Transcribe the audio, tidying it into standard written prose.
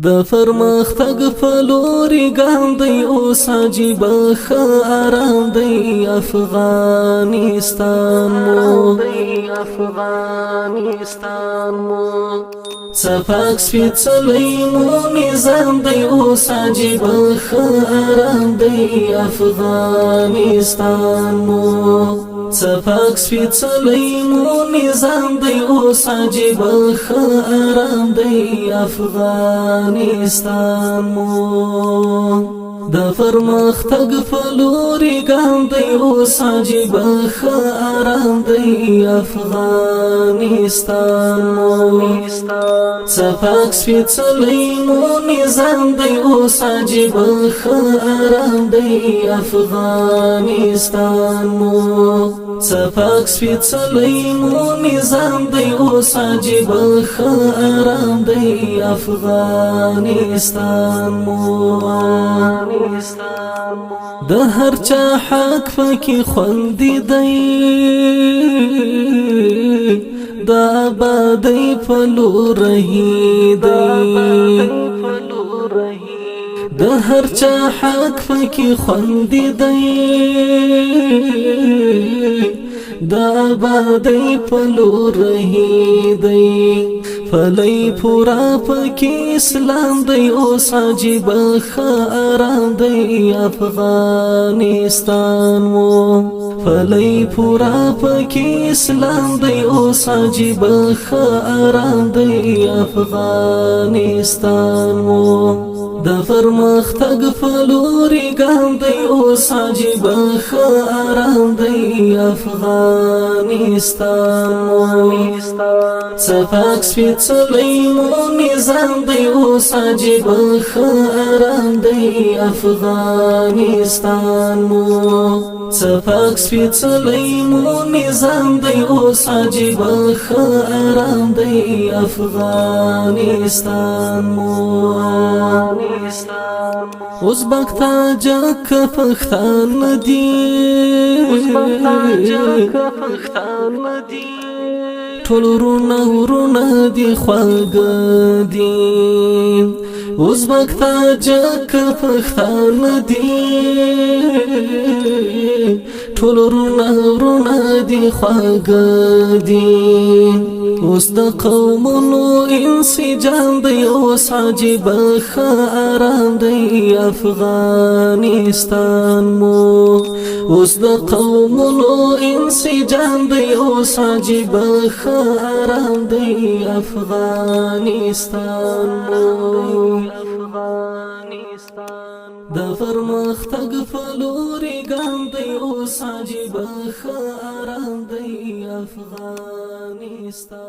د فرمختګ په لوري ګام دی اوس عجیب آرام دی افغانستان مو صفاک سپیڅلی مو نظام دی اوس عجیب آرام دی افغانستان مو صفاک سپیڅلی مو نظام دی اوس عجیب آرام دی افغانستان مو د فرمختګ په لوري ګام دی اوس عجیب آرام دی افغانستان مو صفاک سپیڅلی مو نظام دی اوس عجیب آرام دی افغانستان مو صفاک سپیڅلی مو نظام دی اوس عجیب آرام دی افغانستان مو د هر چا حق پکې خوندي دی د آبادۍ په لور دی د هر چا حق پکې خوندي دی د آبادۍ په لور دی فلی پورا پکی اسلام دی اوس عجیب آرام دی افغانستان مو فلی پورا پکی اسلام دی اوس عجیب آرام دی افغانستان مو د فرمختګ په لوري ګام دی اوس عجیب آرام دی افغانستان مو صفاک سپیڅلی مو نظام دی اوس عجیب آرام دی افغانستان مو صفاک سپیڅلی مو نظام دی اوس عجیب آرام دی افغانستان مو ازبک تاجک پښتون دی ټول ورونه دی خواږه دی ازبک تاجک پښتون دی ټول ورونه دی خواږه دی اوس د قومونو انسجام دی اوس عجیب آرام دی افغانستان مو اوس د قومونو انسجام دی اوس عجیب آرام دی افغانستان مو د فرمختګ په لوري ګام دی اوس عجیب آرام دی افغانستان.